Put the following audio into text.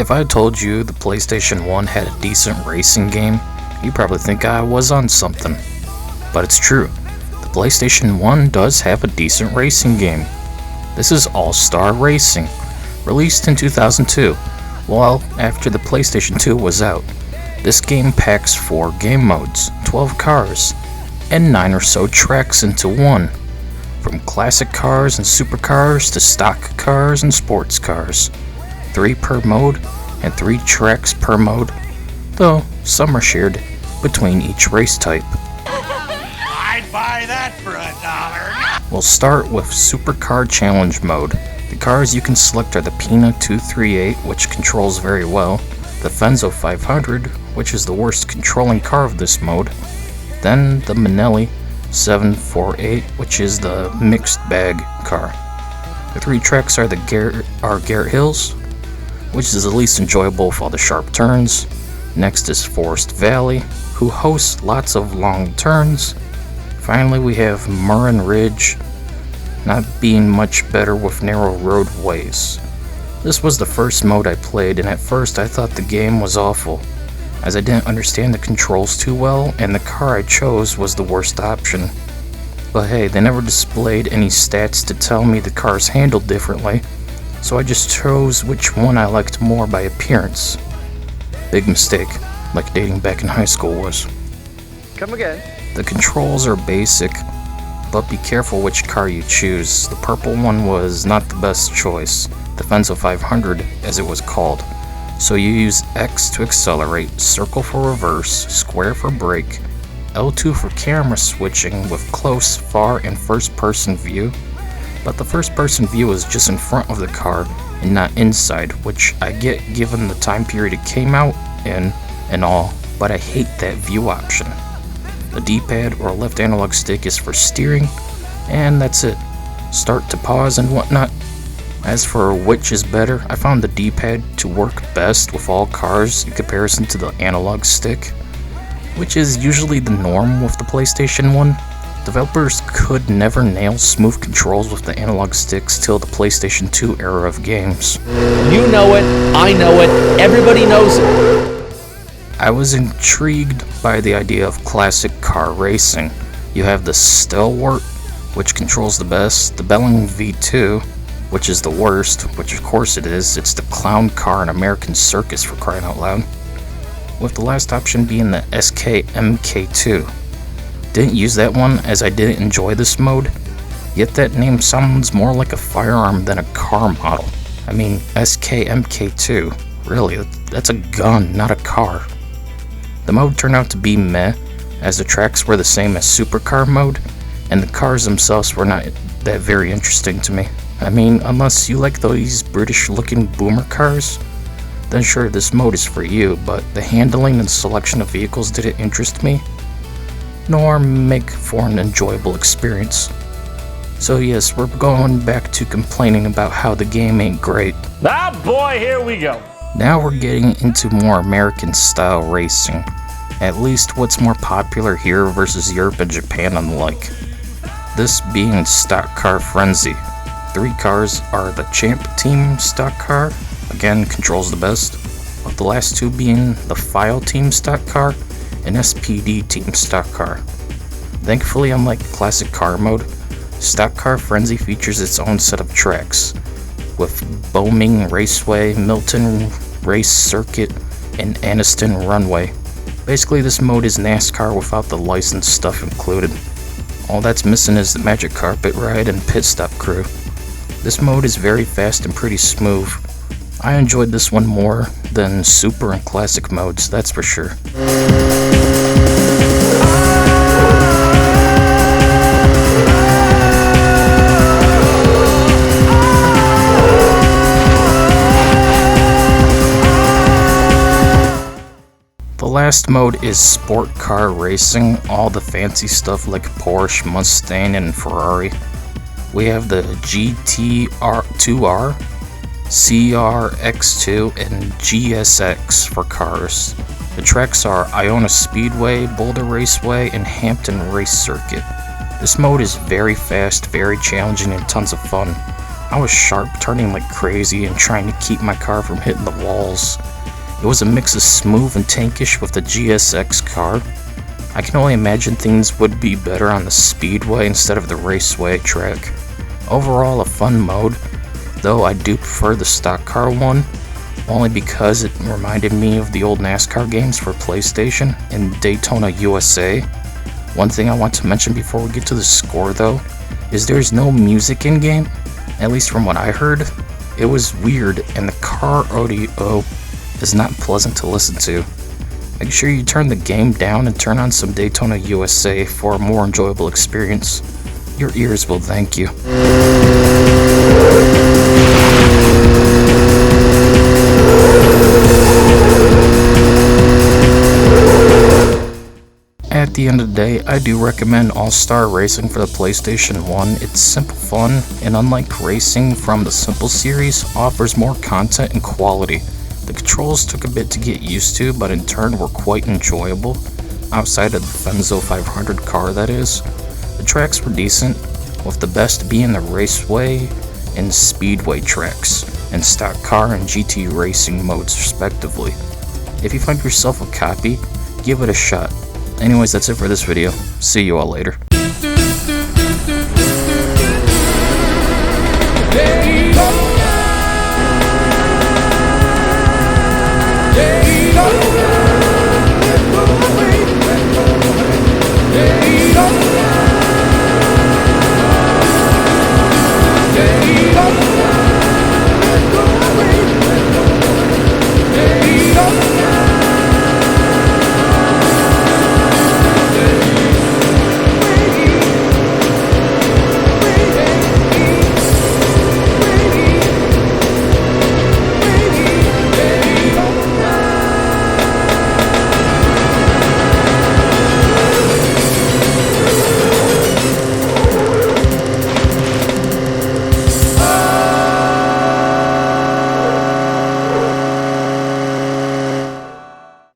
If I told you the PlayStation 1 had a decent racing game, you'd probably think I was on something. But it's true. The PlayStation 1 does have a decent racing game. This is All-Star Racing, released in 2002, well after the PlayStation 2 was out. This game packs 4 game modes, 12 cars, and 9 or so tracks into one. From classic cars and supercars to stock cars and sports cars. 3 per mode and 3 tracks per mode, though some are shared between each race type. I'd buy that for $1. We'll start with Supercar Challenge mode. The cars you can select are the Pina 238, which controls very well, the Fenzo 500, which is the worst controlling car of this mode, then the Manelli 748, which is the mixed bag car. The 3 tracks are Garrett Hills, which is the least enjoyable with all the sharp turns. Next is Forest Valley, who hosts lots of long turns. Finally, we have Murran Ridge, not being much better with narrow roadways. This was the first mode I played, and at first I thought the game was awful, as I didn't understand the controls too well, and the car I chose was the worst option. But hey, they never displayed any stats to tell me the cars handled differently, so I just chose which one I liked more by appearance. Big mistake, like dating back in high school was. Come again. The controls are basic, but be careful which car you choose. The purple one was not the best choice, the Fenzo 500 as it was called. So you use X to accelerate, circle for reverse, square for brake, L2 for camera switching with close, far, and first person view. But the first person view is just in front of the car and not inside, which I get given the time period it came out in and all, but I hate that view option. The D-pad or left analog stick is for steering, and that's it. Start to pause and whatnot. As for which is better, I found the D-pad to work best with all cars in comparison to the analog stick, which is usually the norm with the PlayStation 1. Developers could never nail smooth controls with the analog sticks till the PlayStation 2 era of games. You know it, I know it, everybody knows it. I was intrigued by the idea of classic car racing. You have the Stalwart, which controls the best, the Belling V2, which is the worst, which of course it is. It's the clown car in American Circus, for crying out loud. With the last option being the SK MK2. Didn't use that one as I didn't enjoy this mode, yet that name sounds more like a firearm than a car model. I mean, SK MK2, really, that's a gun, not a car. The mode turned out to be meh, as the tracks were the same as Supercar mode, and the cars themselves were not that very interesting to me. I mean, unless you like those British looking boomer cars, then sure, this mode is for you, but the handling and selection of vehicles didn't interest me, nor make for an enjoyable experience. So yes, we're going back to complaining about how the game ain't great. Ah boy, here we go. Now we're getting into more American style racing, at least what's more popular here versus Europe and Japan and the like. This being Stockcar Frenzy. 3 cars are the Champ Team Stock Car, again controls the best, with the last 2 being the File Team Stock Car and SPD Team Stock Car. Thankfully, unlike classic car mode, Stockcar Frenzy features its own set of tracks, with Boeming Raceway, Milton Race Circuit, and Anniston Runway. Basically, this mode is NASCAR without the licensed stuff included. All that's missing is the magic carpet ride and pit stop crew. This mode is very fast and pretty smooth. I enjoyed this one more than Super and Classic modes, that's for sure. The last mode is Sport Car Racing, all the fancy stuff like Porsche, Mustang, and Ferrari. We have the GT2R, CRX2, and GSX for cars. The tracks are Iona Speedway, Boulder Raceway, and Hampton Race Circuit. This mode is very fast, very challenging, and tons of fun. I was sharp turning like crazy and trying to keep my car from hitting the walls. It was a mix of smooth and tankish with the GSX car. I can only imagine things would be better on the speedway instead of the raceway track. Overall a fun mode, though I do prefer the stock car one, only because it reminded me of the old NASCAR games for PlayStation and Daytona USA. One thing I want to mention before we get to the score though, is there's no music in game, at least from what I heard. It was weird and the car audio is not pleasant to listen to. Make sure you turn the game down and turn on some Daytona USA for a more enjoyable experience. Your ears will thank you. At the end of the day, I do recommend All-Star Racing for the PlayStation 1. It's simple fun, and unlike racing from the Simple series, offers more content and quality. The controls took a bit to get used to, but in turn were quite enjoyable, outside of the Fenzo 500 car that is. The tracks were decent, with the best being the raceway and speedway tracks, and stock car and GT racing modes respectively. If you find yourself a copy, give it a shot. Anyways, that's it for this video. See you all later. Hey!